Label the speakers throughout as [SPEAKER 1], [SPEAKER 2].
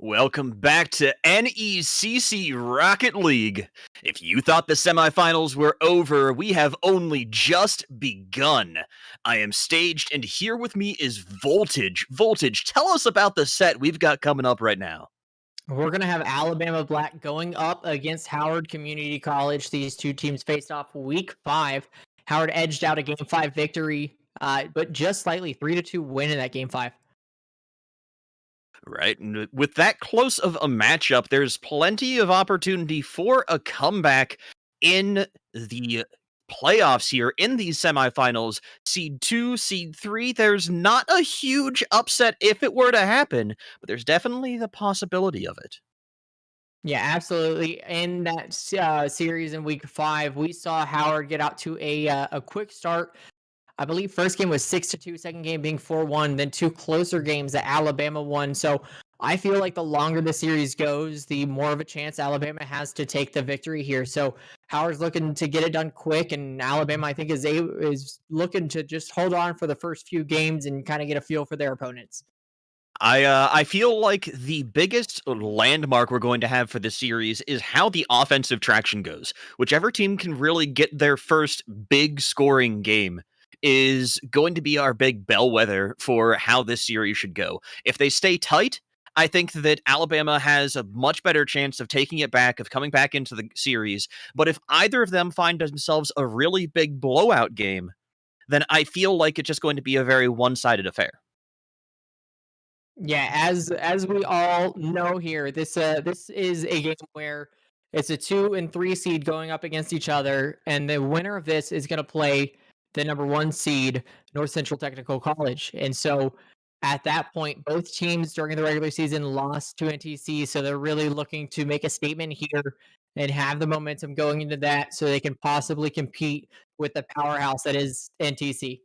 [SPEAKER 1] Welcome back to NECC Rocket League. If you thought the semifinals were over, we have only just begun. I am Staged, and here with me is Voltage. Voltage, tell us about the set we've got coming up right now.
[SPEAKER 2] We're going to have Alabama Black going up against Howard Community College. These two teams faced off week 5. Howard edged out a Game 5 victory, but just slightly 3-2 win in that Game 5.
[SPEAKER 1] Right, and with that close of a matchup, there's plenty of opportunity for a comeback in the playoffs here in these semifinals. Seed 2, Seed 3, there's not a huge upset if it were to happen, but there's definitely the possibility of it.
[SPEAKER 2] Yeah, absolutely. In that series in week 5, we saw Howard get out to a quick start. I believe first game was 6-2, second game being 4-1, then 2 closer games that Alabama won. So I feel like the longer the series goes, the more of a chance Alabama has to take the victory here. So Howard's looking to get it done quick, and Alabama, I think, is looking to just hold on for the first few games and kind of get a feel for their opponents.
[SPEAKER 1] I feel like the biggest landmark we're going to have for this series is how the offensive traction goes. Whichever team can really get their first big scoring game is going to be our big bellwether for how this series should go. If they stay tight, I think that Alabama has a much better chance of taking it back, of coming back into the series. But if either of them find themselves a really big blowout game, then I feel like it's just going to be a very one-sided affair.
[SPEAKER 2] Yeah, as we all know here, this is a game where it's a 2 and 3 seed going up against each other, and the winner of this is going to play the number 1 seed, North Central Technical College. And so at that point, both teams during the regular season lost to NTC, so they're really looking to make a statement here and have the momentum going into that so they can possibly compete with the powerhouse that is NTC.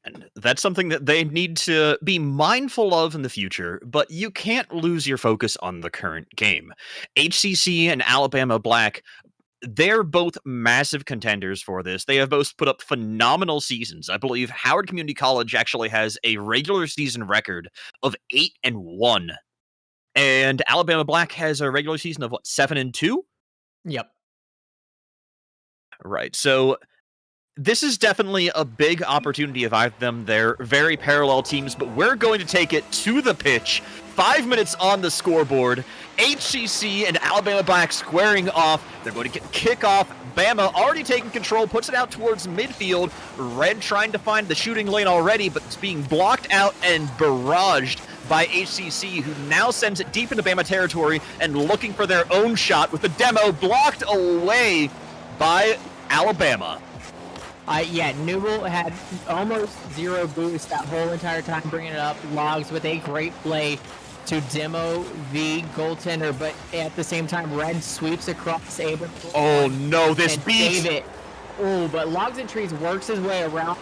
[SPEAKER 1] And that's something that they need to be mindful of in the future, but you can't lose your focus on the current game. HCC and Alabama Black, they're both massive contenders for this. They have both put up phenomenal seasons. I believe Howard Community College actually has a regular season record of 8-1. And Alabama Black has a regular season of 7-2?
[SPEAKER 2] Yep.
[SPEAKER 1] Right. So this is definitely a big opportunity of either of them. They're very parallel teams, but we're going to take it to the pitch. 5 minutes on the scoreboard. HCC and Alabama Black squaring off. They're going to get kickoff. Bama already taking control, puts it out towards midfield. Red trying to find the shooting lane already, but it's being blocked out and barraged by HCC, who now sends it deep into Bama territory and looking for their own shot with the demo blocked away by Alabama.
[SPEAKER 2] Yeah, Newell had almost 0 boost that whole entire time bringing it up. Logs with a great play to demo the goaltender, but at the same time, Red sweeps across Abram.
[SPEAKER 1] Oh no, this beat!
[SPEAKER 2] It. Oh, but Logs and Trees works his way around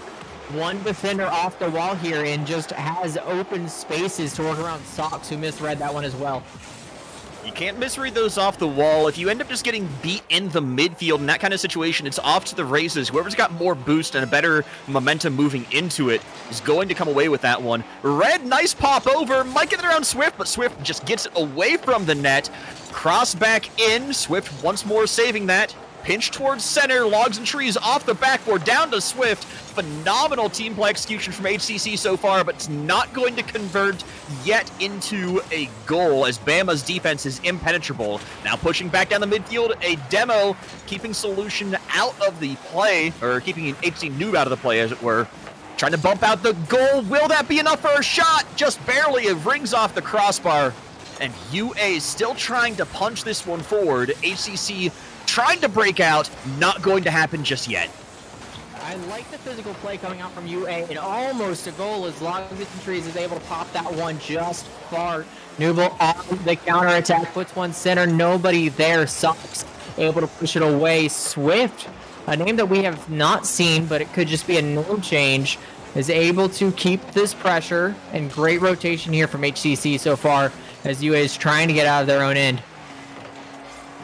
[SPEAKER 2] one defender off the wall here and just has open spaces to work around Sox, who misread that one as well.
[SPEAKER 1] You can't misread those off the wall. If you end up just getting beat in the midfield in that kind of situation, it's off to the races. Whoever's got more boost and a better momentum moving into it is going to come away with that one. Red, nice pop over. Might get it around Swift, but Swift just gets it away from the net. Cross back in. Swift once more saving that. Pinch towards center. Logs and Trees off the backboard. Down to Swift. Phenomenal team play execution from HCC so far, but it's not going to convert yet into a goal as Bama's defense is impenetrable. Now pushing back down the midfield, a demo keeping Solution out of the play, or keeping HC Noob out of the play, as it were. Trying to bump out the goal. Will that be enough for a shot? Just barely. It rings off the crossbar. And UA still trying to punch this one forward. HCC trying to break out. Not going to happen just yet.
[SPEAKER 2] I like the physical play coming out from UA, and almost a goal as Logs and Trees is able to pop that one just far. Newell on the counterattack, puts one center, nobody there. Sox able to push it away. Swift, a name that we have not seen, but it could just be a name change, is able to keep this pressure, and great rotation here from HCC so far as UA is trying to get out of their own end.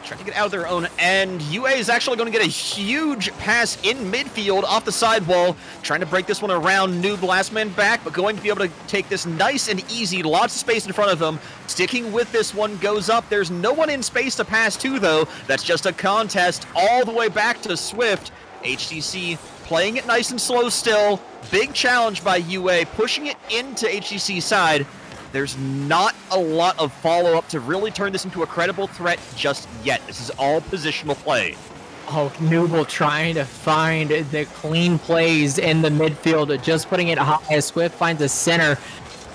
[SPEAKER 1] Trying to get out of their own end. UA is actually going to get a huge pass in midfield off the sidewall. Trying to break this one around. Noob last man back, but going to be able to take this nice and easy. Lots of space in front of them. Sticking with this one, goes up. There's no one in space to pass to, though. That's just a contest all the way back to Swift. HTC playing it nice and slow still. Big challenge by UA, pushing it into HTC's side. There's not a lot of follow-up to really turn this into a credible threat just yet. This is all positional play.
[SPEAKER 2] Oh, Nooble trying to find the clean plays in the midfield, just putting it high as Swift finds a center.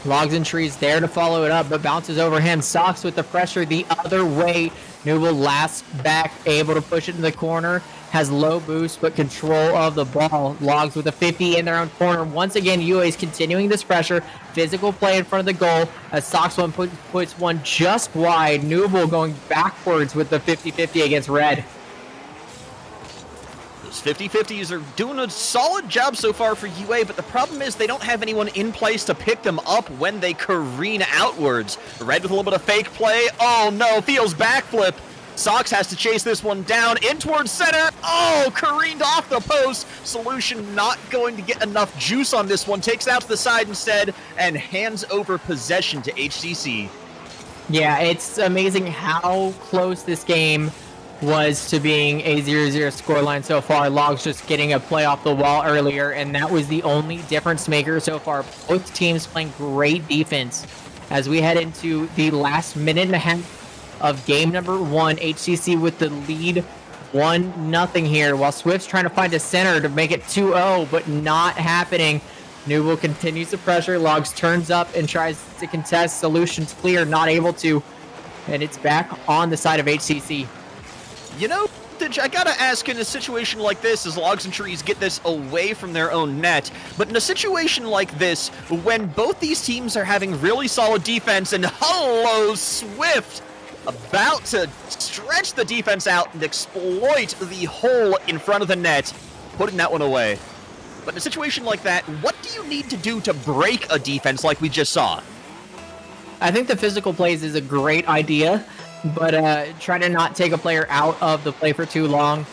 [SPEAKER 2] Logs and Trees there to follow it up, but bounces over him. Sox with the pressure the other way. Nooble last back, able to push it in the corner. Has low boost, but control of the ball. Logs with a 50 in their own corner. Once again, UA is continuing this pressure. Physical play in front of the goal. As Sox one puts one just wide. Nooble going backwards with the 50-50 against Red.
[SPEAKER 1] Those 50-50s are doing a solid job so far for UA, but the problem is they don't have anyone in place to pick them up when they careen outwards. Red with a little bit of fake play. Oh no, feels backflip. Sox has to chase this one down in towards center. Oh, careened off the post. Solution not going to get enough juice on this one. Takes it out to the side instead and hands over possession to HCC.
[SPEAKER 2] Yeah, it's amazing how close this game was to being a 0-0 scoreline so far. Logs just getting a play off the wall earlier, and that was the only difference maker so far. Both teams playing great defense as we head into the last minute and a half of game number 1. HCC with the lead 1-0 here, while Swift's trying to find a center to make it 2-0, but not happening. Nooble continues the pressure. Logs turns up and tries to contest. Solutions clear, not able to. And it's back on the side of HCC.
[SPEAKER 1] You know, I gotta ask, in a situation like this, as Logs and Trees get this away from their own net, but in a situation like this, when both these teams are having really solid defense, and hello, Swift, about to stretch the defense out and exploit the hole in front of the net, putting that one away. But in a situation like that, what do you need to do to break a defense like we just saw?
[SPEAKER 2] I think the physical plays is a great idea, but try to not take a player out of the play for too long.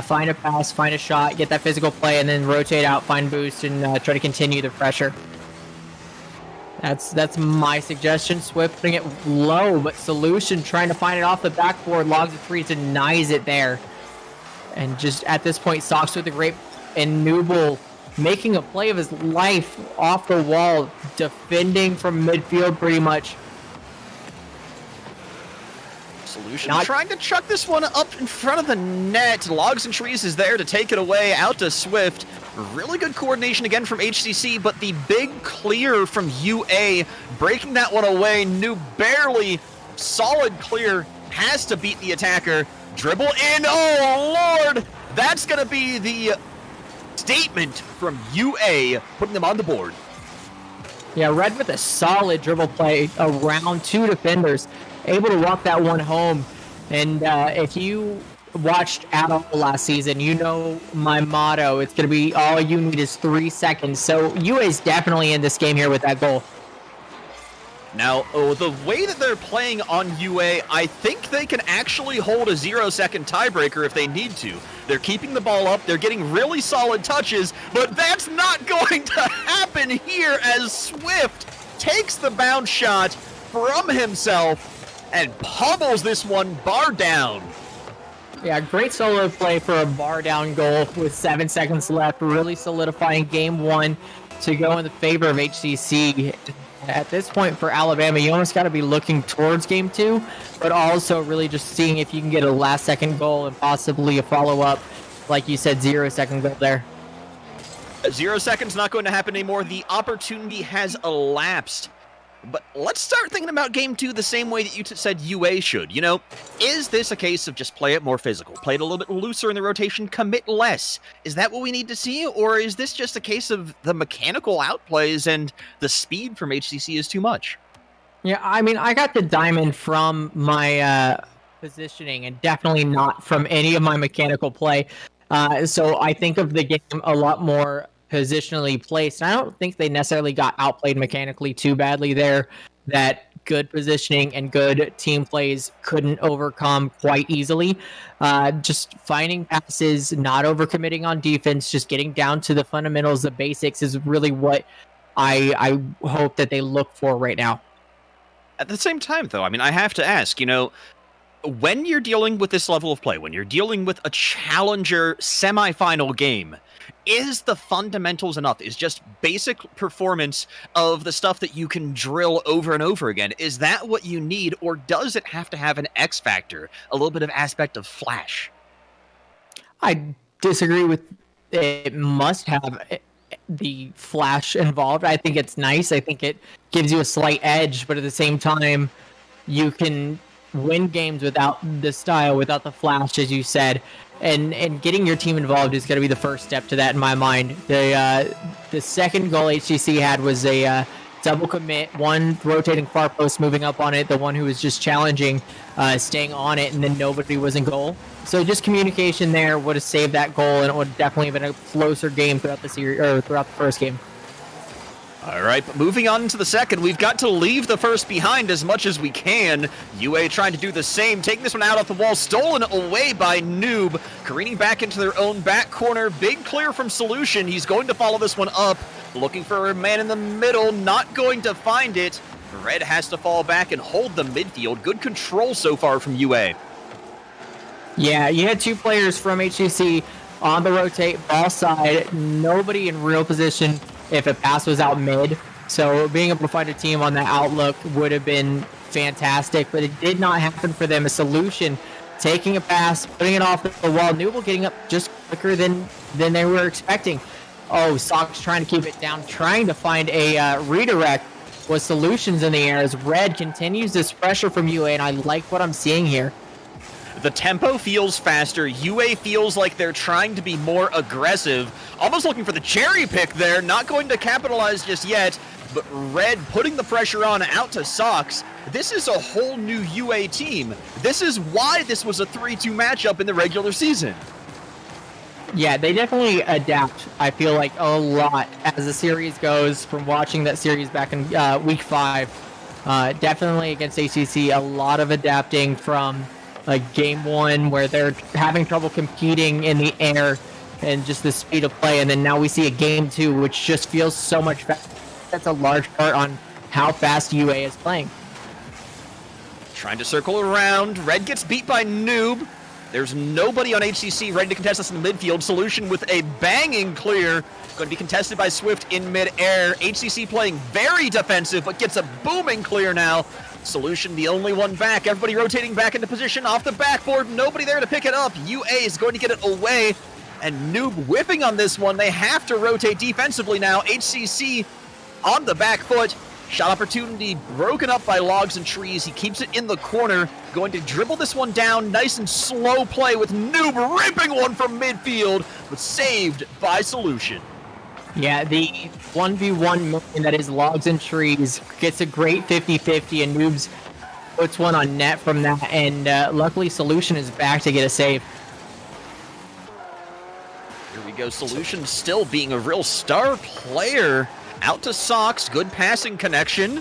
[SPEAKER 2] Find a pass, find a shot, get that physical play, and then rotate out, find boost, and try to continue the pressure. That's my suggestion. Swift putting it low, but Solution trying to find it off the backboard. Logs of 3 denies it there. And just at this point, Sox with a great, and Nooble making a play of his life off the wall, defending from midfield pretty much.
[SPEAKER 1] Solution trying to chuck this one up in front of the net. Logs and Trees is there to take it away out to Swift. Really good coordination again from HCC, but the big clear from UA, breaking that one away. New barely solid clear, has to beat the attacker. Dribble in, oh lord! That's gonna be the statement from UA, putting them on the board.
[SPEAKER 2] Yeah, Red with a solid dribble play around 2 defenders, able to walk that one home. And if you watched at all last season, you know my motto. It's going to be all you need is 3 seconds. So UA is definitely in this game here with that goal.
[SPEAKER 1] Now, the way that they're playing on UA, I think they can actually hold a 0-second tiebreaker if they need to. They're keeping the ball up, they're getting really solid touches, but that's not going to happen here as Swift takes the bounce shot from himself and pummels this one bar down.
[SPEAKER 2] Yeah, great solo play for a bar down goal with 7 seconds left, really solidifying game 1 to go in the favor of HCC. At this point for Alabama, you almost got to be looking towards game 2, but also really just seeing if you can get a last second goal and possibly a follow-up, like you said, 0-second goal there.
[SPEAKER 1] 0 seconds not going to happen anymore. The opportunity has elapsed. But let's start thinking about game 2 the same way that you said UA should. You know, is this a case of just play it more physical, play it a little bit looser in the rotation, commit less? Is that what we need to see? Or is this just a case of the mechanical outplays and the speed from HCC is too much?
[SPEAKER 2] Yeah, I mean, I got the diamond from my positioning and definitely not from any of my mechanical play. So I think of the game a lot more positionally placed. I don't think they necessarily got outplayed mechanically too badly there. That good positioning and good team plays couldn't overcome quite easily. Just finding passes, not overcommitting on defense, just getting down to the fundamentals, the basics is really what I hope that they look for right now.
[SPEAKER 1] At the same time, though, I mean, I have to ask, when you're dealing with this level of play, when you're dealing with a challenger semifinal game, is the fundamentals enough? Is just basic performance of the stuff that you can drill over and over again, is that what you need, or does it have to have an X factor, a little bit of aspect of flash?
[SPEAKER 2] I disagree with it must have the flash involved. I think it's nice. I think it gives you a slight edge, but at the same time, you can win games without the style, without the flash, as you said. And getting your team involved is going to be the first step to that in my mind. The second goal HTC had was a double commit, one rotating far post, moving up on it, the one who was just challenging, staying on it, and then nobody was in goal. So just communication there would have saved that goal, and it would definitely have been a closer game throughout the series or throughout the first game.
[SPEAKER 1] All right, but moving on to the second, we've got to leave the first behind as much as we can. UA trying to do the same, taking this one out off the wall, stolen away by Noob, careening back into their own back corner. Big clear from Solution. He's going to follow this one up, looking for a man in the middle, not going to find it. Red has to fall back and hold the midfield. Good control so far from UA.
[SPEAKER 2] Yeah, you had two players from HCC on the rotate, ball side, nobody in real position if a pass was out mid. So being able to find a team on that outlook would have been fantastic, but it did not happen for them. A Solution taking a pass, putting it off the wall. Newell getting up just quicker than they were expecting. Oh, Sox trying to keep it down, trying to find a redirect with Solutions in the air as Red continues this pressure from UA, and I like what I'm seeing here.
[SPEAKER 1] The tempo feels faster. UA feels like they're trying to be more aggressive. Almost looking for the cherry pick there. Not going to capitalize just yet. But Red putting the pressure on out to Sox. This is a whole new UA team. This is why this was a 3-2 matchup in the regular season.
[SPEAKER 2] Yeah, they definitely adapt, I feel like, a lot as the series goes from watching that series back in week 5. Definitely against ACC, a lot of adapting from game 1 where they're having trouble competing in the air and just the speed of play, and then now we see a game 2 which just feels so much faster. That's a large part on how fast UA is playing.
[SPEAKER 1] Trying to circle around. Red gets beat by Noob. There's nobody on HCC ready to contest this in the midfield. Solution with a banging clear. Going to be contested by Swift in midair. HCC playing very defensive, but gets a booming clear now. Solution the only one back. Everybody rotating back into position off the backboard. Nobody there to pick it up. UA is going to get it away. And Noob whipping on this one. They have to rotate defensively now. HCC on the back foot. Shot opportunity broken up by Logs and Trees. He keeps it in the corner. Going to dribble this one down. Nice and slow play with Noob ripping one from midfield, but saved by Solution.
[SPEAKER 2] Yeah, the 1v1 movement that is Logs and Trees gets a great 50-50, and Noobs puts one on net from that, and luckily Solution is back to get a save.
[SPEAKER 1] Here we go. Solution still being a real star player. Out to Sox. Good passing connection.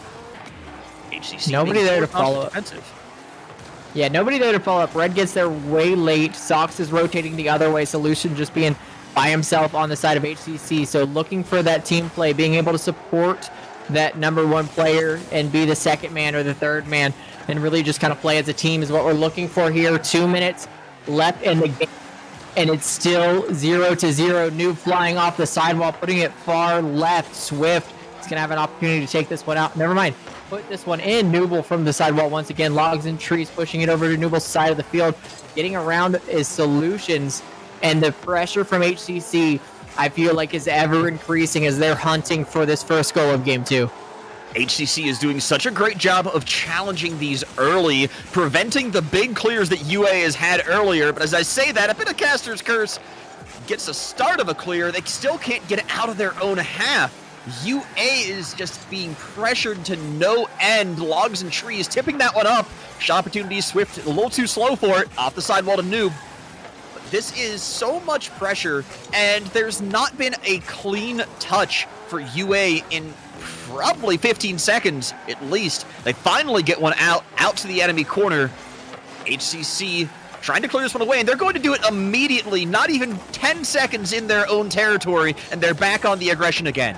[SPEAKER 1] HCC
[SPEAKER 2] nobody there to follow up. Yeah, nobody there to follow up. Red gets there way late. Sox is rotating the other way. Solution just being by himself on the side of HCC. So looking for that team play, being able to support that number 1 player and be the second man or the third man and really just kind of play as a team is what we're looking for here. 2 minutes left in the game, and it's still 0-0. Noob flying off the sidewall, putting it far left. Swift is going to have an opportunity to take this one out. Never mind. Put this one in. Nooble from the sidewall once again. Logs and Trees pushing it over to Nooble's side of the field. Getting around is Solutions. And the pressure from HCC, I feel like, is ever increasing as they're hunting for this first goal of game 2.
[SPEAKER 1] HCC is doing such a great job of challenging these early, preventing the big clears that UA has had earlier. But as I say that, a bit of Caster's Curse gets the start of a clear. They still can't get it out of their own half. UA is just being pressured to no end. Logs and Trees tipping that one up. Shot opportunity, Swift a little too slow for it. Off the sidewall to Noob. This is so much pressure, and there's not been a clean touch for UA in probably 15 seconds at least. They finally get one out to the enemy corner. HCC trying to clear this one away, and they're going to do it immediately, not even 10 seconds in their own territory, and they're back on the aggression again.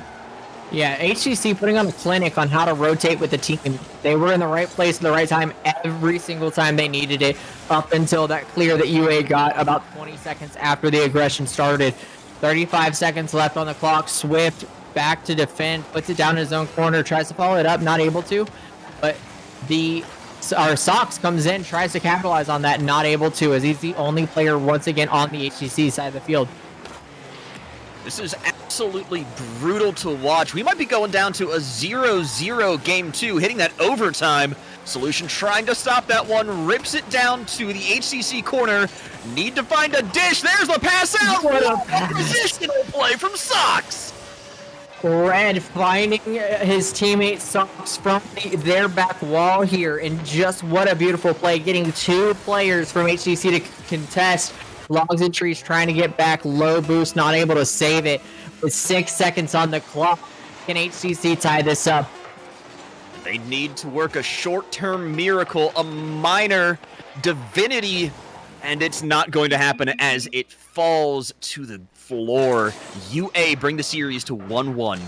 [SPEAKER 2] Yeah, HCC putting on a clinic on how to rotate with the team. They were in the right place at the right time every single time they needed it, up until that clear that UA got about 20 seconds after the aggression started. 35 seconds left on the clock. Swift back to defend, puts it down in his own corner, tries to follow it up, not able to, but our Sox comes in, tries to capitalize on that, not able to, as he's the only player once again on the HCC side of the field.
[SPEAKER 1] This is absolutely brutal to watch. We might be going down to a 0-0 game 2, hitting that overtime. Solution trying to stop that one, rips it down to the HCC corner. Need to find a dish. There's the pass out. What a positional play from Sox.
[SPEAKER 2] Red finding his teammate Sox from their back wall here, and just what a beautiful play, getting two players from HCC to contest. Logs and Trees trying to get back, low boost, not able to save it. With 6 seconds on the clock, can HCC tie this up?
[SPEAKER 1] They need to work a short-term miracle, a minor divinity, and it's not going to happen as it falls to the floor. UA bring the series to 1-1.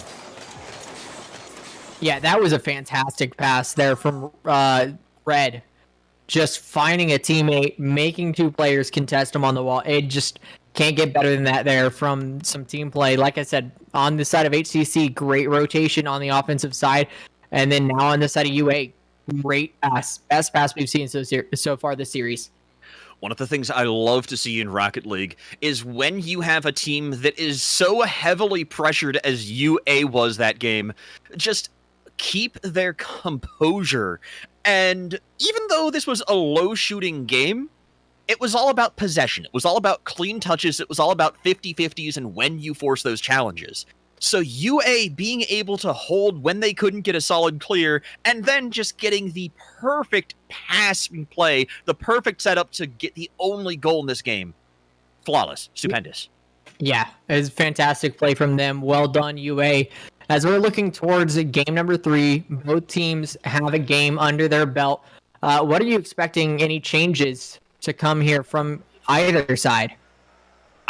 [SPEAKER 2] Yeah, that was a fantastic pass there from Red. Just finding a teammate, making two players contest him on the wall. It just can't get better than that there from some team play. Like I said, on the side of HCC, great rotation on the offensive side. And then now on the side of UA, great pass. Best pass we've seen so far this series.
[SPEAKER 1] One of the things I love to see in Rocket League is when you have a team that is so heavily pressured as UA was that game, just keep their composure. And even though this was a low-shooting game, it was all about possession. It was all about clean touches. It was all about 50-50s and when you force those challenges. So UA being able to hold when they couldn't get a solid clear, and then just getting the perfect passing play, the perfect setup to get the only goal in this game. Flawless. Stupendous.
[SPEAKER 2] Yeah, it was a fantastic play from them. Well done, UA. As we're looking towards game number 3, both teams have a game under their belt. What are you expecting any changes to come here from either side?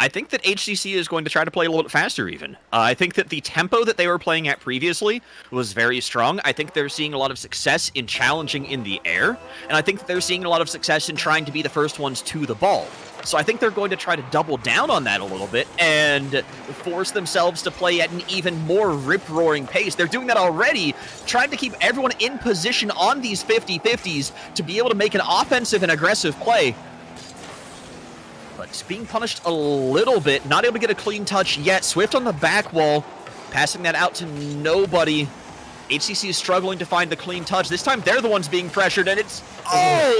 [SPEAKER 1] I think that HCC is going to try to play a little bit faster even. I think that the tempo that they were playing at previously was very strong. I think they're seeing a lot of success in challenging in the air, and I think that they're seeing a lot of success in trying to be the first ones to the ball. So I think they're going to try to double down on that a little bit and force themselves to play at an even more rip-roaring pace. They're doing that already, trying to keep everyone in position on these 50-50s to be able to make an offensive and aggressive play. But being punished a little bit, not able to get a clean touch yet. Swift on the back wall, passing that out to nobody. HCC is struggling to find the clean touch. This time they're the ones being pressured, and it's,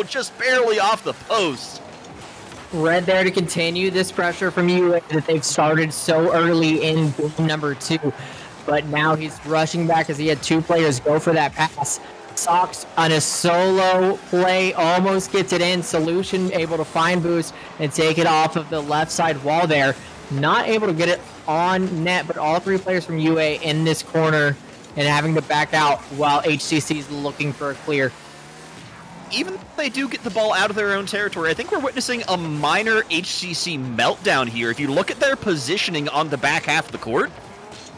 [SPEAKER 1] just barely off the post.
[SPEAKER 2] Red there to continue this pressure from UA that they've started so early in game number 2. But now he's rushing back as he had two players go for that pass. Sox on a solo play almost gets it in. Solution able to find boost and take it off of the left side wall there. Not able to get it on net, but all three players from UA in this corner and having to back out while HCC is looking for a clear.
[SPEAKER 1] Even if they do get the ball out of their own territory, I think we're witnessing a minor HCC meltdown here. If you look at their positioning on the back half of the court,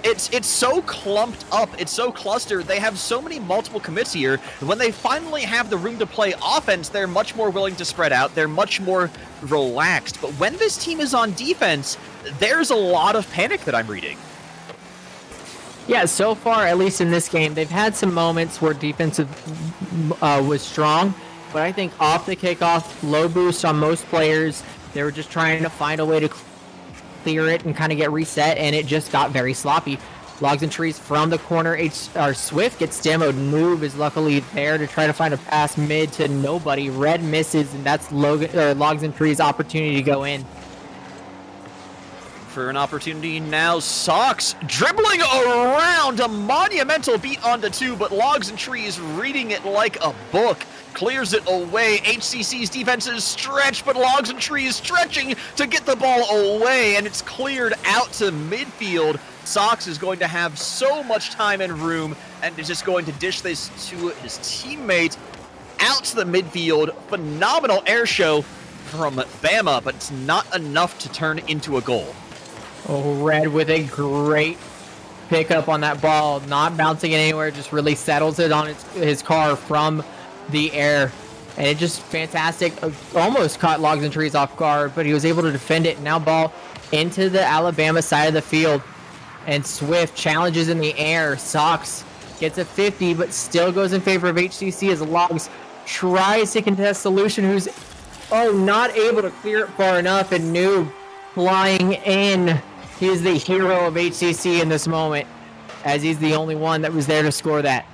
[SPEAKER 1] it's so clumped up, it's so clustered, they have so many multiple commits here. When they finally have the room to play offense, they're much more willing to spread out, they're much more relaxed. But when this team is on defense, there's a lot of panic that I'm reading.
[SPEAKER 2] Yeah, so far, at least in this game, they've had some moments where defensive was strong, but I think off the kickoff, low boost on most players, they were just trying to find a way to clear it and kind of get reset, and it just got very sloppy. Logs and Trees from the corner, Swift gets demoed. Move is luckily there to try to find a pass mid to nobody. Red misses, and that's Logs and Trees' opportunity to go in.
[SPEAKER 1] for an opportunity now. Sox dribbling around, a monumental beat onto 2, but Logs and Trees reading it like a book. Clears it away. HCC's defense is stretched, but Logs and Trees stretching to get the ball away, and it's cleared out to midfield. Sox is going to have so much time and room, and is just going to dish this to his teammate out to the midfield. Phenomenal air show from Bama, but it's not enough to turn into a goal.
[SPEAKER 2] Oh, Red with a great pickup on that ball, not bouncing it anywhere, just really settles it on his car from the air, and it just fantastic. Almost caught Logs and Trees off guard, but he was able to defend it. Now ball into the Alabama side of the field, and Swift challenges in the air. Sox gets a 50, but still goes in favor of HCC as Logs tries to contest Solution, who's not able to clear it far enough, and Noob flying in. He is the hero of HCC in this moment, as he's the only one that was there to score that.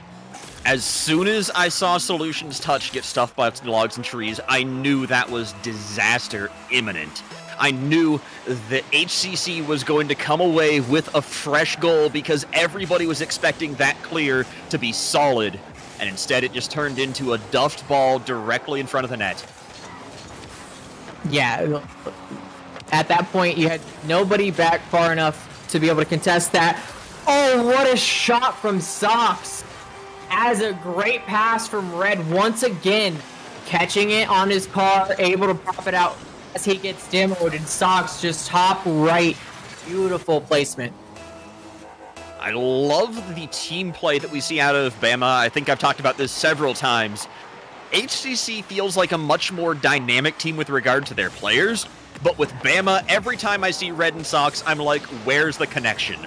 [SPEAKER 1] As soon as I saw Solution's touch get stuffed by Logs and Trees, I knew that was disaster imminent. I knew that HCC was going to come away with a fresh goal because everybody was expecting that clear to be solid, and instead it just turned into a duffed ball directly in front of the net.
[SPEAKER 2] Yeah, at that point you had nobody back far enough to be able to contest that. Oh, what a shot from Sox! As a great pass from Red once again, catching it on his car, able to pop it out as he gets demoed, and Sox just top right. Beautiful placement.
[SPEAKER 1] I love the team play that we see out of Bama. I think I've talked about this several times. HCC feels like a much more dynamic team with regard to their players, but with Bama, every time I see Red and Sox, I'm like, where's the connection?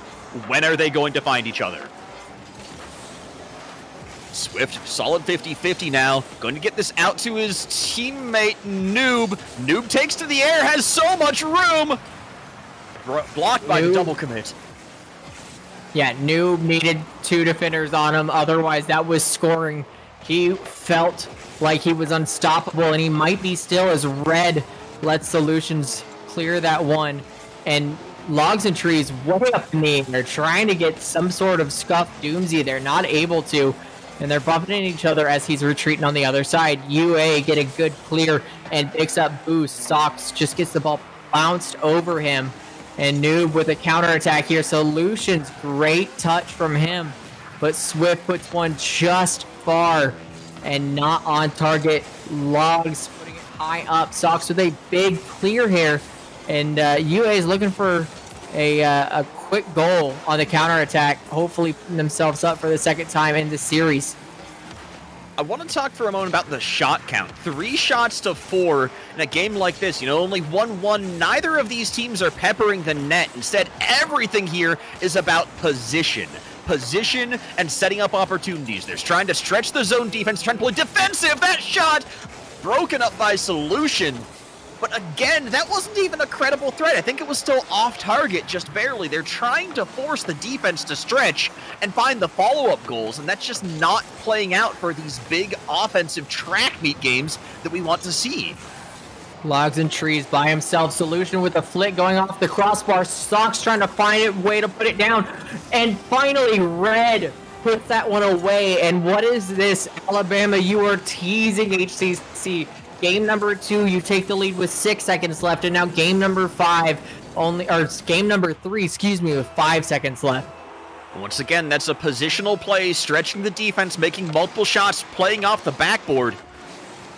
[SPEAKER 1] When are they going to find each other? Swift, solid 50-50 now. Going to get this out to his teammate, Noob. Noob takes to the air, has so much room. Blocked by the double commit.
[SPEAKER 2] Yeah, Noob needed 2 defenders on him. Otherwise, that was scoring. He felt like he was unstoppable, and he might be still as Red lets Solutions clear that one. And Logs and Trees way up in the air. They're trying to get some sort of scuffed Doomsy. They're not able to. And they're bumping into each other as he's retreating on the other side. UA get a good clear and picks up boost. Sox just gets the ball bounced over him. And Noob with a counterattack here. Solutions, great touch from him. But Swift puts one just far and not on target. Logs putting it high up. Sox with a big clear here. And UA is looking for a quick goal on the counterattack, hopefully putting themselves up for the second time in the series.
[SPEAKER 1] I want to talk for a moment about the shot count. 3 shots to 4 in a game like this. Only 1-1. Neither of these teams are peppering the net. Instead, everything here is about position. Position and setting up opportunities. They're trying to stretch the zone defense, trying to play defensive. That shot broken up by Solution. But again, that wasn't even a credible threat. I think it was still off target, just barely. They're trying to force the defense to stretch and find the follow-up goals, and that's just not playing out for these big offensive track meet games that we want to see.
[SPEAKER 2] Logs and Trees by himself. Solution with a flick going off the crossbar. Sox trying to find a way to put it down. And finally, Red puts that one away. And what is this, Alabama? You are teasing HCC. Game number 2, you take the lead with 6 seconds left, and now game number 3, with 5 seconds left.
[SPEAKER 1] Once again, that's a positional play, stretching the defense, making multiple shots, playing off the backboard.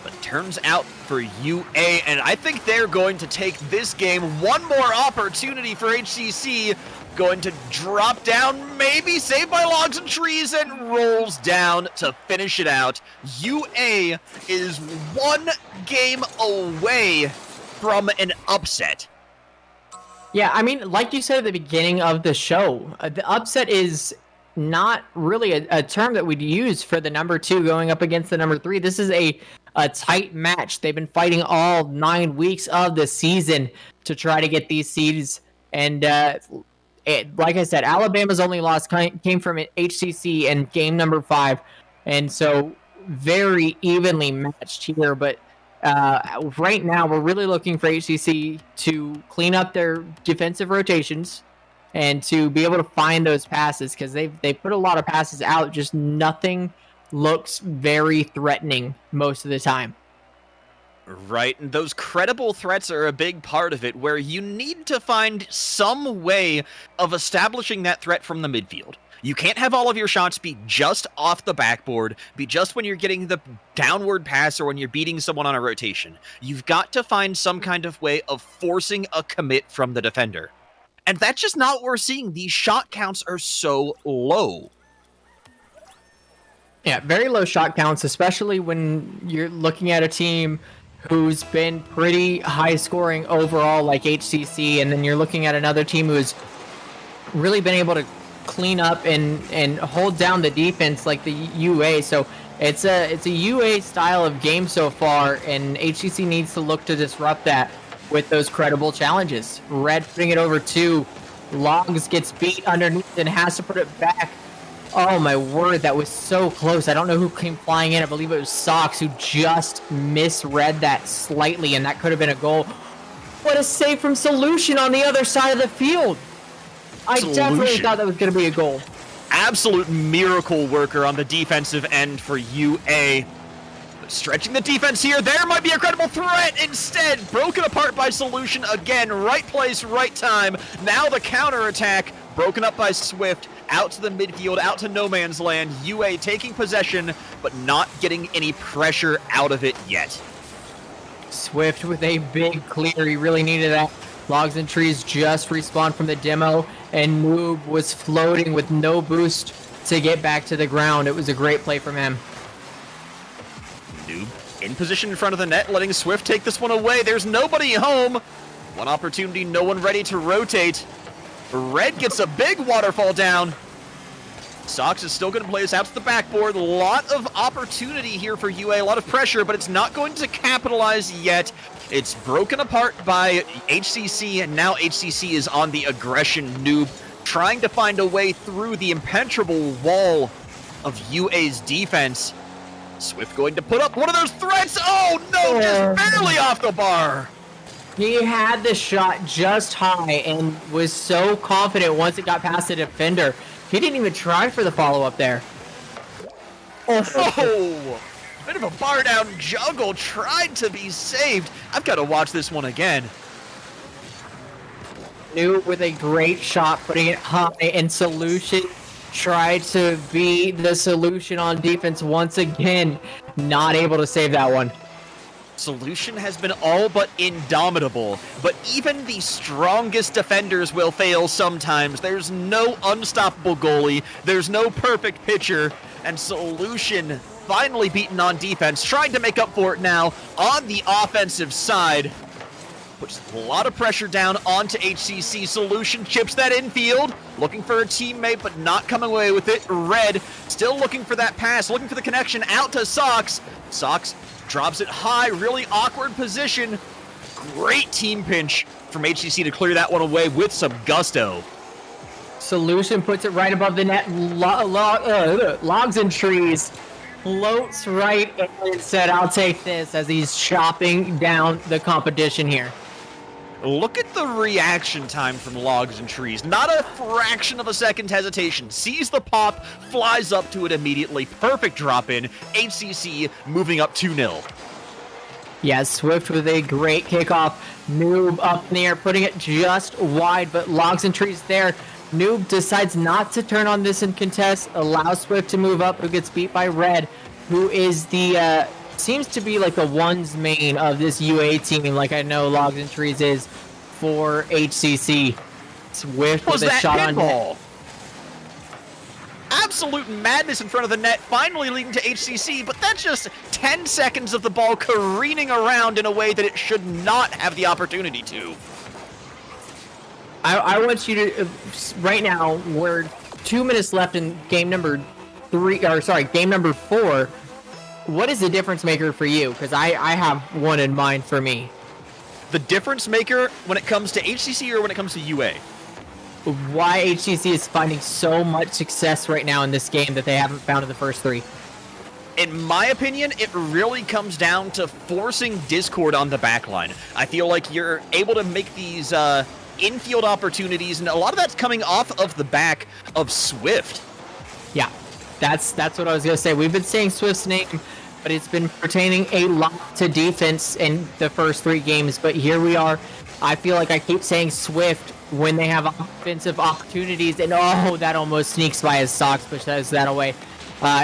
[SPEAKER 1] But turns out for UA, and I think they're going to take this game. One more opportunity for HCC. Going to drop down, maybe saved by Logs and Trees, and rolls down to finish it out. UA is 1 game away from an upset.
[SPEAKER 2] Yeah, I mean, like you said at the beginning of the show, the upset is not really a term that we'd use for the number 2 going up against the number 3. This is a tight match. They've been fighting all 9 weeks of the season to try to get these seeds, and like I said, Alabama's only loss came from HCC in game number 5, and so very evenly matched here. But Right now, we're really looking for HCC to clean up their defensive rotations and to be able to find those passes, because they put a lot of passes out, just nothing looks very threatening most of the time.
[SPEAKER 1] Right, and those credible threats are a big part of it, where you need to find some way of establishing that threat from the midfield. You can't have all of your shots be just off the backboard, be just when you're getting the downward pass or when you're beating someone on a rotation. You've got to find some kind of way of forcing a commit from the defender. And that's just not what we're seeing. These shot counts are so low.
[SPEAKER 2] Yeah, very low shot counts, especially when you're looking at a team who's been pretty high scoring overall, like HCC, and then you're looking at another team who's really been able to clean up and hold down the defense like the UA. So it's a UA style of game so far, and HCC needs to look to disrupt that with those credible challenges. Red putting it over to Logs, gets beat underneath and has to put it back. Oh my word, that was so close. I don't know who came flying in. I believe it was Sox, who just misread that slightly, and that could have been a goal. What a save from Solution on the other side of the field. I definitely thought that was going to be a goal.
[SPEAKER 1] Absolute miracle worker on the defensive end for UA. Stretching the defense here. There might be a credible threat. Instead, broken apart by Solution again. Right place, right time. Now the counterattack. Broken up by Swift. Out to the midfield, out to no man's land. UA taking possession, but not getting any pressure out of it yet.
[SPEAKER 2] Swift with a big clear. He really needed that. Logs and Trees just respawned from the demo, and Noob was floating with no boost to get back to the ground. It was a great play from him.
[SPEAKER 1] Noob in position in front of the net, letting Swift take this one away. There's nobody home. One opportunity, no one ready to rotate. Red gets a big waterfall down. Sox is still going to play this out to the backboard. A lot of opportunity here for UA, a lot of pressure, but it's not going to capitalize yet. It's broken apart by HCC, and now HCC is on the aggression. Noob trying to find a way through the impenetrable wall of UA's defense. Swift going to put up one of those threats. Oh no, just barely off the bar.
[SPEAKER 2] He had the shot just high and was so confident once it got past the defender. He didn't even try for the follow-up there.
[SPEAKER 1] Oh, bit of a bar-down juggle, tried to be saved. I've got to watch this one again.
[SPEAKER 2] New with a great shot, putting it high, and Solution tried to be the solution on defense once again. Not able to save that one.
[SPEAKER 1] Solution has been all but indomitable, but even the strongest defenders will fail sometimes. There's no unstoppable goalie, there's no perfect pitcher, and Solution finally beaten on defense, trying to make up for it now on the offensive side. Puts a lot of pressure down onto HCC. Solution chips that infield, looking for a teammate, but not coming away with it. Red still looking for that pass, looking for the connection out to Sox. Sox drops it high, really awkward position. Great team pinch from HCC to clear that one away with some gusto.
[SPEAKER 2] Solution puts it right above the net. Logs and Trees floats right in and said, I'll take this, as he's chopping down the competition here.
[SPEAKER 1] Look at the reaction time from Logs and Trees. Not a fraction of a second hesitation. Sees the pop, flies up to it immediately. Perfect drop in. HCC moving up 2-0.
[SPEAKER 2] Yeah, Swift with a great kickoff. Noob up in the air, putting it just wide, but Logs and Trees there. Noob decides not to turn on this and contest, allows Swift to move up, who gets beat by Red, who is the, seems to be like the one's main of this UA team, like I know Logs and Trees is for HCC. Swift with a shot on net.
[SPEAKER 1] Absolute madness in front of the net, finally leading to HCC, but that's just 10 seconds of the ball careening around in a way that it should not have the opportunity to.
[SPEAKER 2] I want you to, right now, we're 2 minutes left in game number 4. What is the difference maker for you? Because I have one in mind for me.
[SPEAKER 1] The difference maker when it comes to HCC or when it comes to UA?
[SPEAKER 2] Why HCC is finding so much success right now in this game that they haven't found in the first 3.
[SPEAKER 1] In my opinion, it really comes down to forcing Discord on the backline. I feel like you're able to make these infield opportunities, and a lot of that's coming off of the back of Swift.
[SPEAKER 2] Yeah, that's what I was going to say. We've been saying Swift's name, but it's been pertaining a lot to defense in the first 3 games. But here we are. I feel like I keep saying Swift when they have offensive opportunities, and oh, that almost sneaks by his Sox, pushes that away.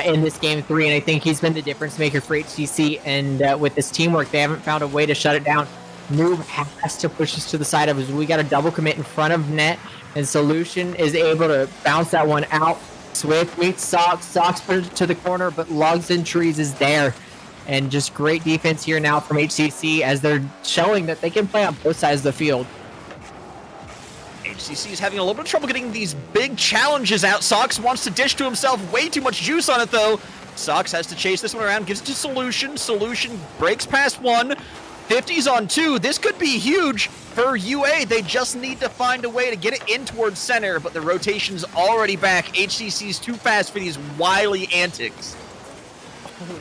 [SPEAKER 2] In this game 3, and I think he's been the difference maker for HCC, and with this teamwork, they haven't found a way to shut it down. Noob has to push us to the side of us. We got a double commit in front of net, and Solution is able to bounce that one out. Swift meets Sox. Sox put it to the corner, but Logs and Trees is there. And just great defense here now from HCC as they're showing that they can play on both sides of the field.
[SPEAKER 1] HCC is having a little bit of trouble getting these big challenges out. Sox wants to dish to himself. Way too much juice on it, though. Sox has to chase this one around. Gives it to Solution. Solution breaks past 1. 50's on 2. This could be huge for UA. They just need to find a way to get it in towards center, but the rotation's already back. HCC's too fast for these wily antics.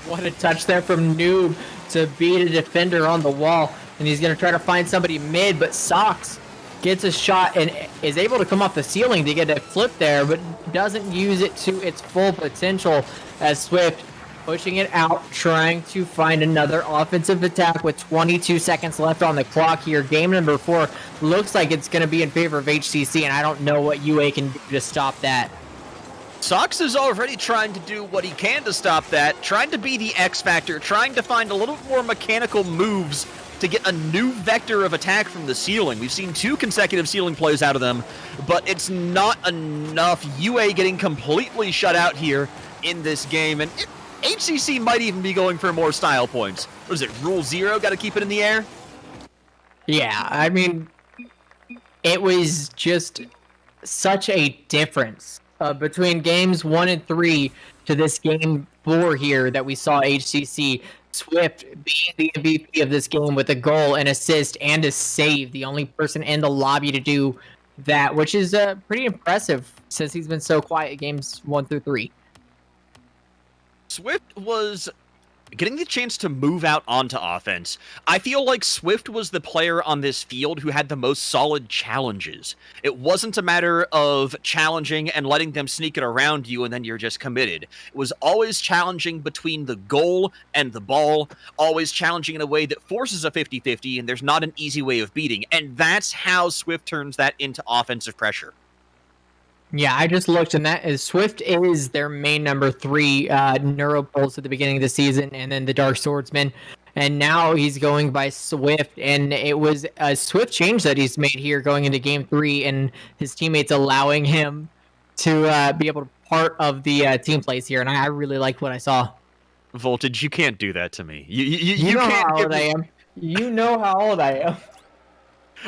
[SPEAKER 2] What a touch there from Noob to beat a defender on the wall. And he's going to try to find somebody mid, but Sox gets a shot and is able to come off the ceiling to get a flip there, but doesn't use it to its full potential as Swift pushing it out, trying to find another offensive attack with 22 seconds left on the clock here. Game number 4 looks like it's going to be in favor of HCC, and I don't know what UA can do to stop that.
[SPEAKER 1] Sox is already trying to do what he can to stop that, trying to be the X factor, trying to find a little bit more mechanical moves to get a new vector of attack from the ceiling. We've seen 2 consecutive ceiling plays out of them, but it's not enough. UA getting completely shut out here in this game, and HCC might even be going for more style points. What is it, Rule 0? Got to keep it in the air?
[SPEAKER 2] Yeah, I mean, it was just such a difference between games 1 and 3 to this game 4 here that we saw HCC. Swift being the MVP of this game with a goal, an assist, and a save. The only person in the lobby to do that, which is pretty impressive since he's been so quiet games 1 through 3.
[SPEAKER 1] Swift was getting the chance to move out onto offense. I feel like Swift was the player on this field who had the most solid challenges. It wasn't a matter of challenging and letting them sneak it around you and then you're just committed. It was always challenging between the goal and the ball, always challenging in a way that forces a 50-50, and there's not an easy way of beating. And that's how Swift turns that into offensive pressure.
[SPEAKER 2] Yeah, I just looked, and that is Swift is their main number 3 Neuropulse at the beginning of the season, and then the Dark Swordsman. And now he's going by Swift, and it was a Swift change that he's made here going into Game 3, and his teammates allowing him to be able to part of the team plays here, and I really like what I saw.
[SPEAKER 1] Voltage, you can't do that to me.
[SPEAKER 2] You know
[SPEAKER 1] can't
[SPEAKER 2] how old I am. You know how old I am.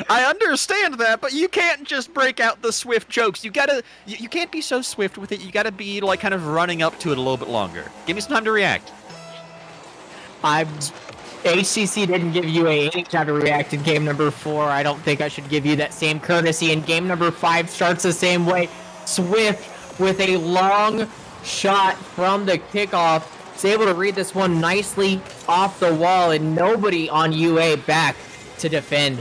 [SPEAKER 1] I understand that, but you can't just break out the Swift jokes. You can't be so Swift with it. You gotta be, like, kind of running up to it a little bit longer. Give me some time to react.
[SPEAKER 2] HCC didn't give you any time to react in game number 4. I don't think I should give you that same courtesy. And game number 5 starts the same way. Swift with a long shot from the kickoff is able to read this one nicely off the wall, and nobody on UA back to defend.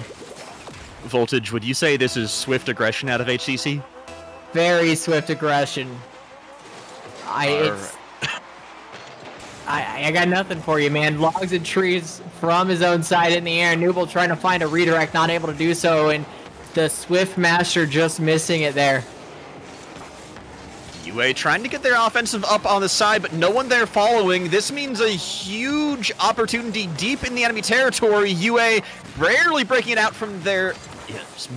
[SPEAKER 1] Voltage, would you say this is Swift aggression out of HCC?
[SPEAKER 2] Very Swift aggression. I got nothing for you, man. Logs and Trees from his own side in the air. Nooble trying to find a redirect, not able to do so, and the Swift Master just missing it there.
[SPEAKER 1] UA trying to get their offensive up on the side, but no one there following. This means a huge opportunity deep in the enemy territory. UA rarely breaking it out from their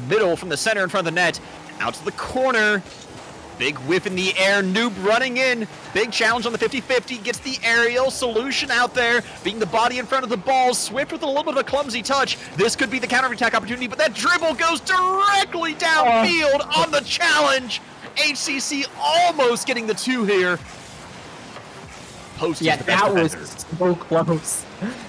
[SPEAKER 1] middle, from the center in front of the net. Out to the corner. Big whiff in the air. Noob running in. Big challenge on the 50-50. Gets the aerial. Solution out there. Being the body in front of the ball. Swift with a little bit of a clumsy touch. This could be the counterattack opportunity, but that dribble goes directly downfield on the challenge. HCC almost getting the 2 here.
[SPEAKER 2] Yeah, that was so close.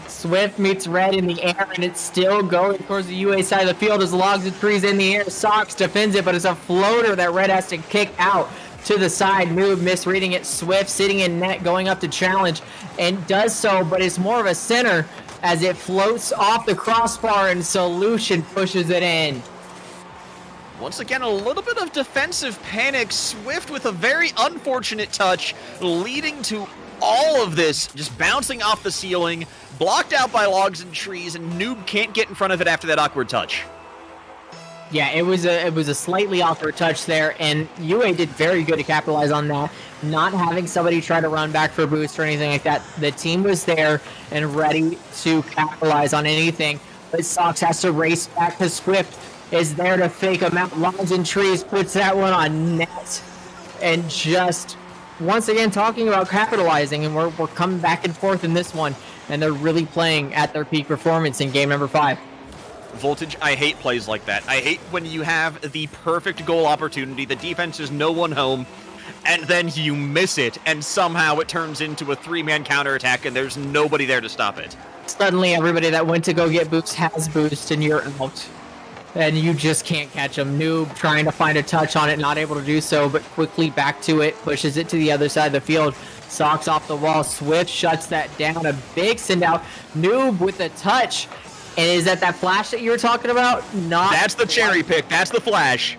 [SPEAKER 2] Swift meets Red in the air, and it's still going towards the UA side of the field as Logs and Trees in the air. Sox defends it, but it's a floater that Red has to kick out. to the side. Noob misreading it. Swift sitting in net, going up to challenge, and does so, but it's more of a center as it floats off the crossbar, and Solution pushes it in.
[SPEAKER 1] Once again, a little bit of defensive panic. Swift with a very unfortunate touch, leading to all of this just bouncing off the ceiling, blocked out by logs and trees, and Noob can't get in front of it after that awkward touch.
[SPEAKER 2] Yeah, it was a slightly awkward touch there, and UA did very good to capitalize on that. Not having somebody try to run back for a boost or anything like that. The team was there and ready to capitalize on anything, but Sox has to race back to Swift. Is there to fake him out. Logs and trees puts that one on net, and just once again talking about capitalizing, and we're coming back and forth in this one, and they're really playing at their peak performance in game number 5.
[SPEAKER 1] Voltage, I hate plays like that. I hate when you have the perfect goal opportunity, the defense is no one home, and then you miss it, and somehow it turns into a 3-man counterattack, and there's nobody there to stop it.
[SPEAKER 2] Suddenly, everybody that went to go get boost has boost, and you're out. And you just can't catch them. Noob trying to find a touch on it, not able to do so, but quickly back to it, pushes it to the other side of the field. Sox off the wall. Swift shuts that down. A big send out. Noob with a touch. And is that flash that you were talking about? Not.
[SPEAKER 1] That's the cherry pick. That's the flash.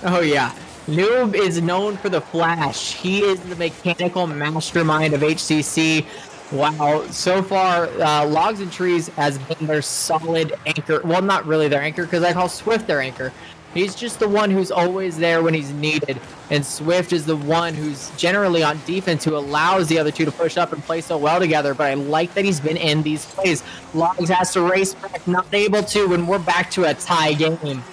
[SPEAKER 2] Oh, yeah. Noob is known for the flash. He is the mechanical mastermind of HCC. Wow, so far, Logs and Trees has been their solid anchor. Well, not really their anchor, because I call Swift their anchor. He's just the one who's always there when he's needed. And Swift is the one who's generally on defense, who allows the other two to push up and play so well together. But I like that he's been in these plays. Logs has to race back, not able to, and we're back to a tie game.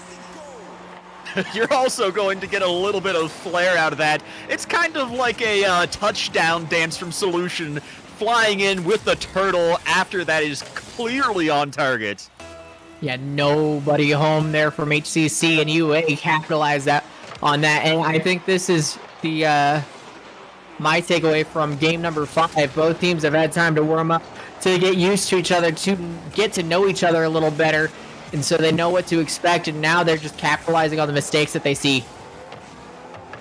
[SPEAKER 1] You're also going to get a little bit of flair out of that. It's kind of like a touchdown dance from Solution, flying in with the turtle after that is clearly on target.
[SPEAKER 2] Yeah, nobody home there from HCC, and UA capitalized on that. And I think this is the my takeaway from game number 5. Both teams have had time to warm up, to get used to each other, to get to know each other a little better, and so they know what to expect, and now they're just capitalizing on the mistakes that they see.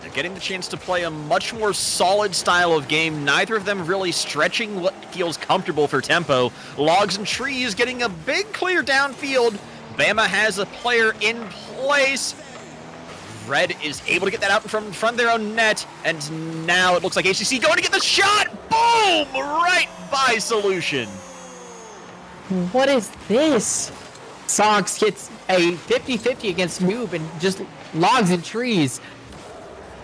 [SPEAKER 1] They're getting the chance to play a much more solid style of game, neither of them really stretching what feels comfortable for tempo. Logs and Trees getting a big clear downfield. Bama has a player in place. Red is able to get that out from front of their own net, and now it looks like HCC going to get the shot! Boom! Right by Solution.
[SPEAKER 2] What is this? Sox gets a 50-50 against Noob, and just Logs and Trees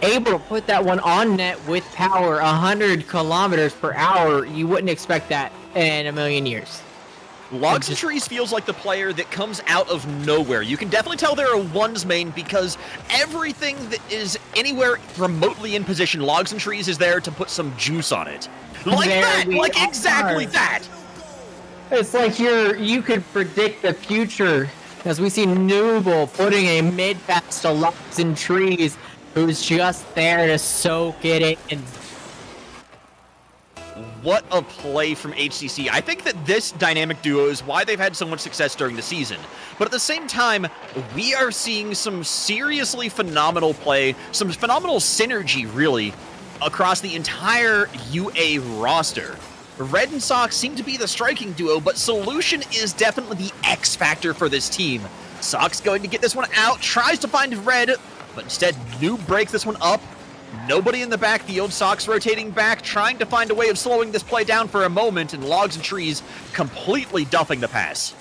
[SPEAKER 2] able to put that one on net with power, 100 kilometers per hour. You wouldn't expect that in a million years.
[SPEAKER 1] Logs and Trees feels like the player that comes out of nowhere. You can definitely tell they're a ones main because everything that is anywhere remotely in position, Logs and Trees is there to put some juice on it. Like that! Like exactly that!
[SPEAKER 2] It's like you could predict the future, as we see Nooble putting a mid-pass to Logs and Trees, who's just there to soak it in.
[SPEAKER 1] What a play from HCC. I think that this dynamic duo is why they've had so much success during the season. But at the same time, we are seeing some seriously phenomenal play, some phenomenal synergy, really, across the entire UA roster. Red and Sox seem to be the striking duo, but Solution is definitely the X factor for this team. Sox going to get this one out, tries to find Red, but instead Noob breaks this one up. Nobody in the backfield. Sox rotating back, trying to find a way of slowing this play down for a moment, and Logs and Trees completely duffing the pass.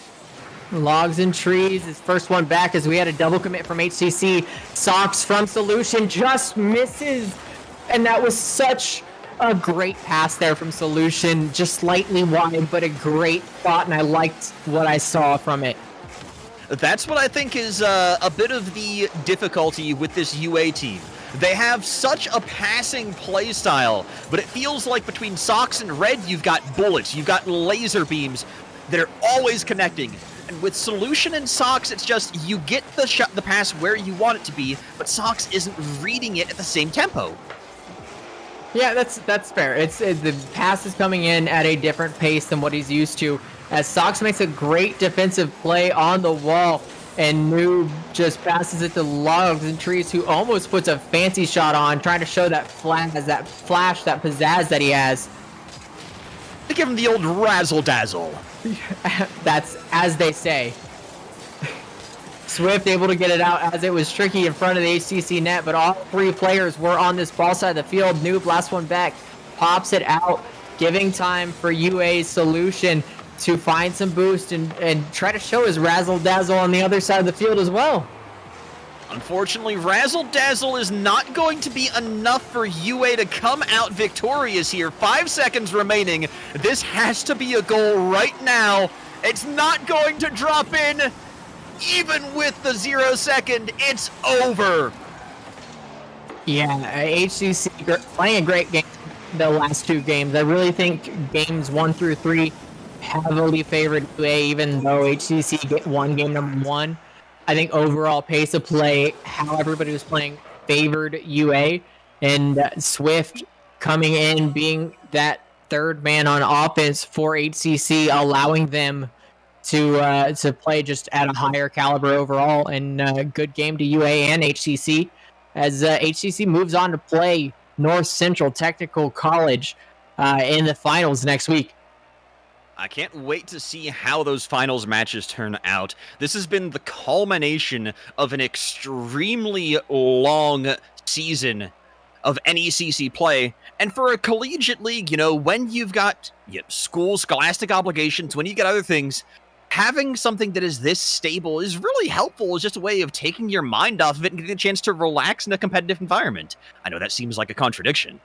[SPEAKER 2] Logs and Trees, his first one back as we had a double commit from HCC. Sox from Solution just misses, and that was such a great pass there from Solution, just slightly wide, but a great thought, and I liked what I saw from it.
[SPEAKER 1] That's what I think is a bit of the difficulty with this UA team. They have such a passing play style, but it feels like between Sox and Red, you've got bullets, you've got laser beams that are always connecting. And with Solution and Sox, it's just you get the pass where you want it to be, but Sox isn't reading it at the same tempo.
[SPEAKER 2] Yeah, that's fair. The pass is coming in at a different pace than what he's used to, as Sox makes a great defensive play on the wall, and Noob just passes it to Logs and Trees, who almost puts a fancy shot on, trying to show that flash, that pizzazz that he has.
[SPEAKER 1] They give him the old razzle dazzle.
[SPEAKER 2] That's as they say. Swift able to get it out as it was tricky in front of the HCC net, but all three players were on this ball side of the field. Noob, last one back, pops it out, giving time for UA's Solution to find some boost and try to show his razzle dazzle on the other side of the field as well.
[SPEAKER 1] Unfortunately, razzle dazzle is not going to be enough for UA to come out victorious here. 5 seconds remaining. This has to be a goal right now. It's not going to drop in. Even with the 0 second, it's over.
[SPEAKER 2] Yeah, HCC playing a great game the last two games. I really think games 1 through 3 heavily favored UA, even though HCC won game number 1. I think overall pace of play, how everybody was playing, favored UA, and Swift coming in, being that third man on offense for HCC, allowing them to play just at a higher caliber overall. And good game to UA and HCC as HCC moves on to play North Central Technical College in the finals next week.
[SPEAKER 1] I can't wait to see how those finals matches turn out. This has been the culmination of an extremely long season of NECC play. And for a collegiate league, when you've got school, scholastic obligations, when you get other things, having something that is this stable is really helpful. It's just a way of taking your mind off of it and getting a chance to relax in a competitive environment. I know that seems like a contradiction.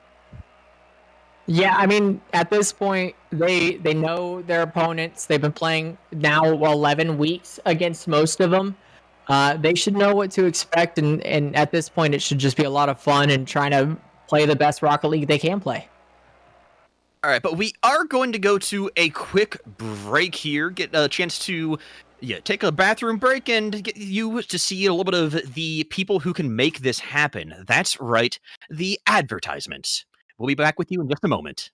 [SPEAKER 2] Yeah, I mean, at this point, they know their opponents. They've been playing now 11 weeks against most of them. They should know what to expect, and at this point, it should just be a lot of fun and trying to play the best Rocket League they can play.
[SPEAKER 1] All right, but we are going to go to a quick break here, get a chance to take a bathroom break and get you to see a little bit of the people who can make this happen. That's right, the advertisements. We'll be back with you in just a moment.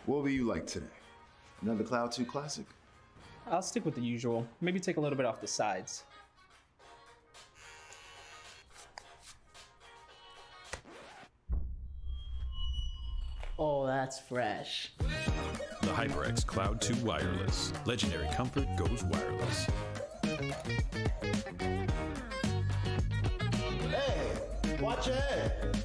[SPEAKER 3] What will you like today? Another Cloud 2 Classic?
[SPEAKER 4] I'll stick with the usual. Maybe take a little bit off the sides.
[SPEAKER 5] Oh, that's fresh.
[SPEAKER 6] The HyperX Cloud 2 Wireless. Legendary comfort goes wireless.
[SPEAKER 3] Hey, watch your head.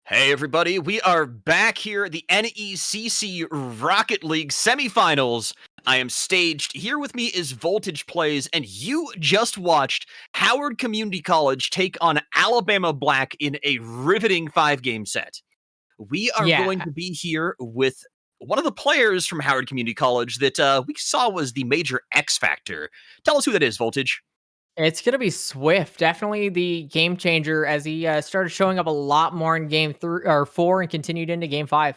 [SPEAKER 1] Hey everybody, we are back here at the NECC Rocket League semifinals. I am staged. Here with me is Voltage Plays, and you just watched Howard Community College take on Alabama Black in a riveting 5-game set. We are going to be here with one of the players from Howard Community College that we saw was the major X Factor. Tell us who that is, Voltage.
[SPEAKER 2] It's going to be Swift, definitely the game changer as he started showing up a lot more in game 3 or 4 and continued into game 5.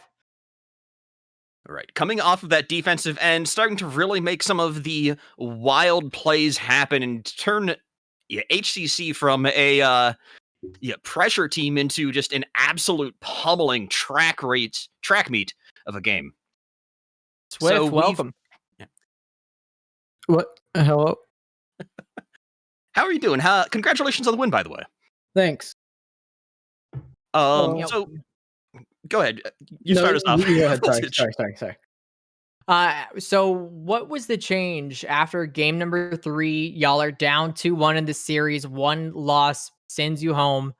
[SPEAKER 1] All right, coming off of that defensive end, starting to really make some of the wild plays happen and turn HCC from a pressure team into just an absolute pummeling track meet of a game.
[SPEAKER 2] Swift, welcome.
[SPEAKER 7] What? Hello?
[SPEAKER 1] How are you doing? Congratulations on the win, by the way.
[SPEAKER 7] Thanks.
[SPEAKER 1] So go ahead. You start us off.
[SPEAKER 7] Go ahead. Sorry.
[SPEAKER 2] So what was the change after game number 3? Y'all are down 2-1 in the series. One loss sends you home,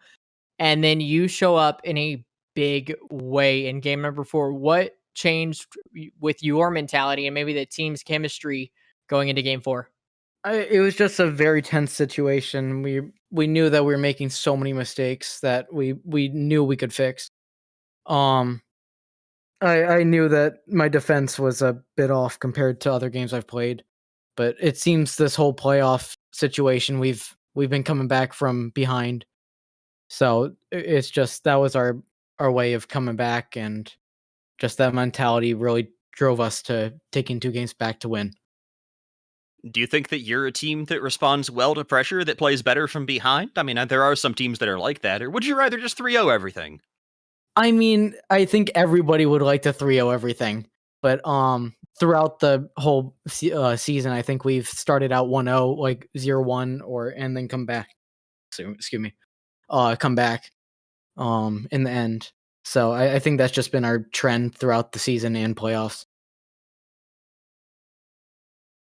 [SPEAKER 2] and then you show up in a big way in game number 4. What changed with your mentality and maybe the team's chemistry going into game 4?
[SPEAKER 7] It was just a very tense situation. We knew that we were making so many mistakes that we knew we could fix. I knew that my defense was a bit off compared to other games I've played, but it seems this whole playoff situation we've been coming back from behind. So it's just that was our way of coming back, and just that mentality really drove us to taking 2 games back to win.
[SPEAKER 1] Do you think that you're a team that responds well to pressure, that plays better from behind? I mean, there are some teams that are like that, or would you rather just 3-0 everything?
[SPEAKER 7] I mean, I think everybody would like to 3-0 everything, but throughout the whole season, I think we've started out 1-0, like 0-1, and then come back. So, excuse me, come back in the end. So I think that's just been our trend throughout the season and playoffs.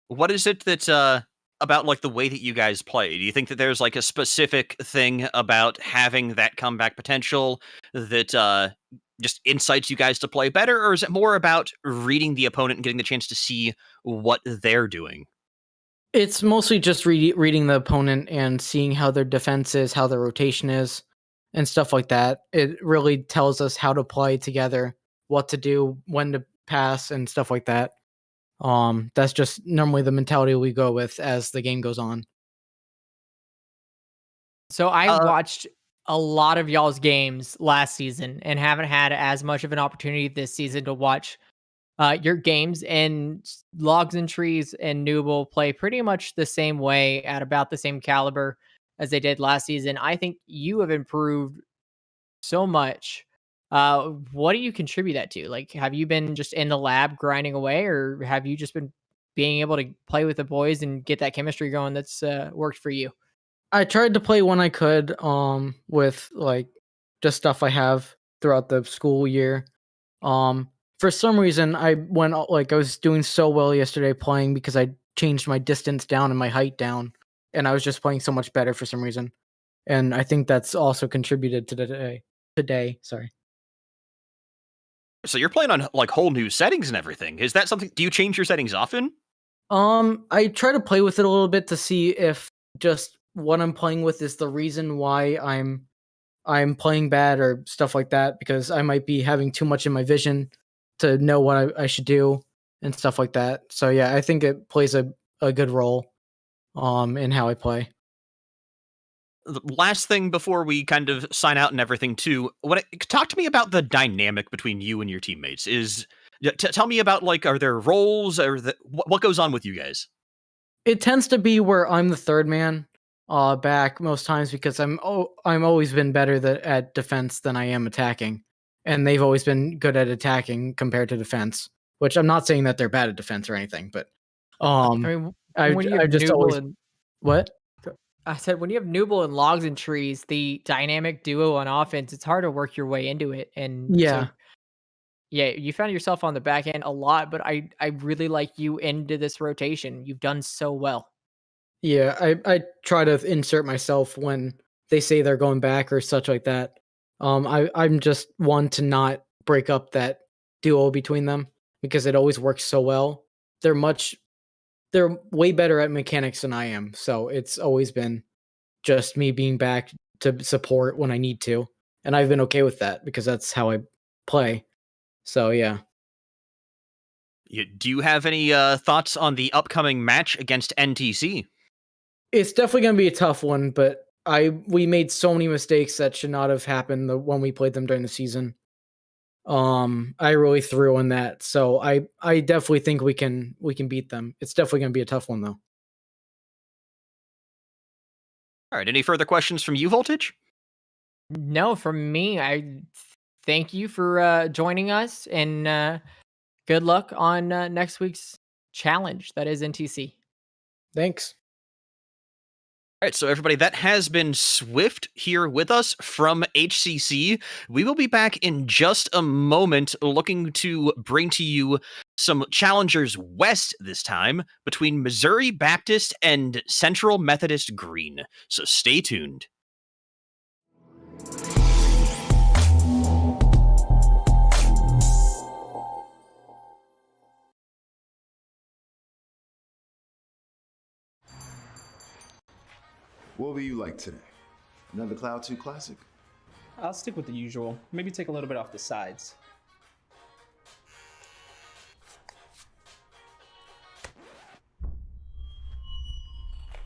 [SPEAKER 1] What is it that about like the way that you guys play? Do you think that there's like a specific thing about having that comeback potential that just incites you guys to play better, or is it more about reading the opponent and getting the chance to see what they're doing?
[SPEAKER 7] It's mostly just reading the opponent and seeing how their defense is, how their rotation is, and stuff like that. It really tells us how to play together, what to do, when to pass, and stuff like that. That's just normally the mentality we go with as the game goes on.
[SPEAKER 2] So I watched a lot of y'all's games last season and haven't had as much of an opportunity this season to watch your games, and Logs and Trees and Nooble play pretty much the same way at about the same caliber as they did last season. I think you have improved so much. What do you contribute that to? Like, have you been just in the lab grinding away, or have you just been being able to play with the boys and get that chemistry going that's worked for you?
[SPEAKER 7] I tried to play when I could, with like just stuff I have throughout the school year. For some reason, I was doing so well yesterday playing because I changed my distance down and my height down, and I was just playing so much better for some reason. And I think that's also contributed to today. Sorry.
[SPEAKER 1] So you're playing on like whole new settings and everything. Is that something? Do you change your settings often?
[SPEAKER 7] I try to play with it a little bit to see if just what I'm playing with is the reason why I'm playing bad or stuff like that, because I might be having too much in my vision to know what I should do and stuff like that. So yeah, I think it plays a good role in how I play.
[SPEAKER 1] The last thing before we kind of sign out and everything too, talk to me about the dynamic between you and your teammates. Tell me about, like, are there roles, or what goes on with you guys?
[SPEAKER 7] It tends to be where I'm the third man back most times, because I'm always been better at defense than I am attacking, and they've always been good at attacking compared to defense. Which I'm not saying that they're bad at defense or anything, but
[SPEAKER 2] I mean, when you have
[SPEAKER 7] just
[SPEAKER 2] Nooble
[SPEAKER 7] always
[SPEAKER 2] and
[SPEAKER 7] what.
[SPEAKER 2] I said, when you have Nooble and Logs and Trees, the dynamic duo on offense, it's hard to work your way into it. And
[SPEAKER 7] Yeah.
[SPEAKER 2] so, yeah, you found yourself on the back end a lot, but I really like you into this rotation. You've done so well.
[SPEAKER 7] Yeah, I try to insert myself when they say they're going back or such like that. I'm just one to not break up that duo between them because it always works so well. They're way better at mechanics than I am, so it's always been just me being back to support when I need to, and I've been okay with that because that's how I play. So yeah.
[SPEAKER 1] Do you have any thoughts on the upcoming match against NTC?
[SPEAKER 7] It's definitely going to be a tough one, but we made so many mistakes that should not have happened when we played them during the season. I really threw on that, so I definitely think we can beat them. It's definitely going to be a tough one though.
[SPEAKER 1] All right, any further questions from you, Voltage?
[SPEAKER 2] No, from me, I thank you for joining us, and good luck on next week's challenge. That is NTC.
[SPEAKER 7] Thanks.
[SPEAKER 1] All right, so everybody, that has been Swift here with us from HCC. We will be back in just a moment looking to bring to you some challengers west this time between Missouri Baptist and Central Methodist Green. So stay tuned.
[SPEAKER 3] What will you like today? Another Cloud 2 classic?
[SPEAKER 4] I'll stick with the usual. Maybe take a little bit off the sides.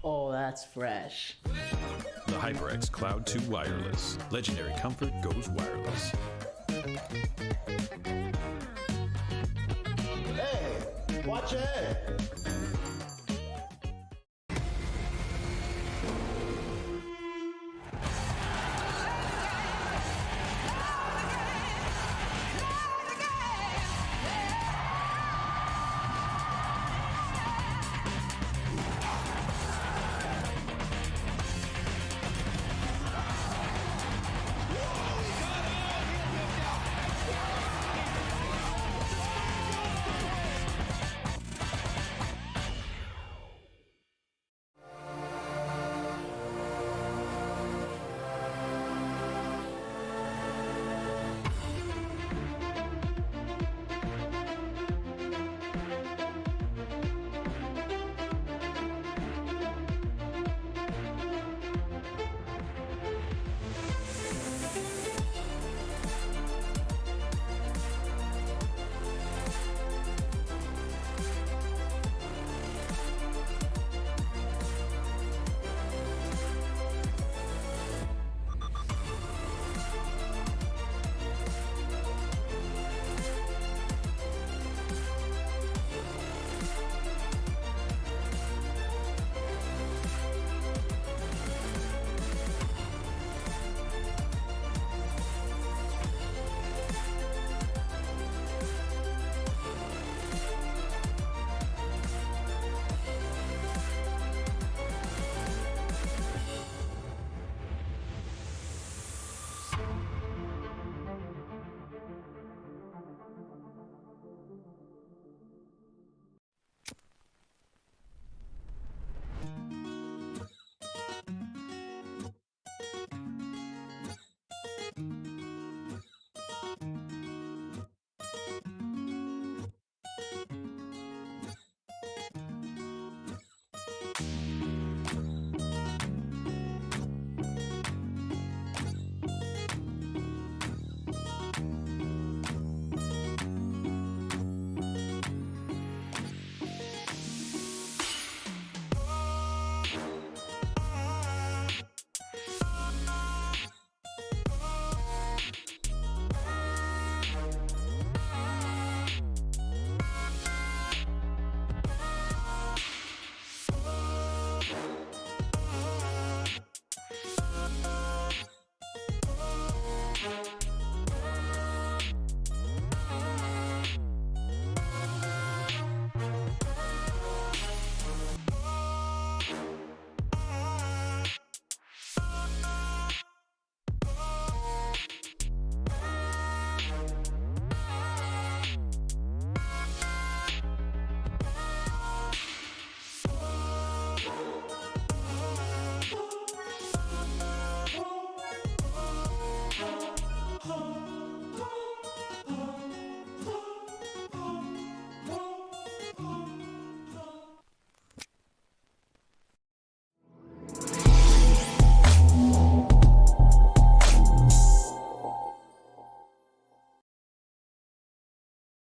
[SPEAKER 5] Oh, that's fresh.
[SPEAKER 6] The HyperX Cloud 2 Wireless. Legendary comfort goes wireless.
[SPEAKER 3] Hey, watch your head.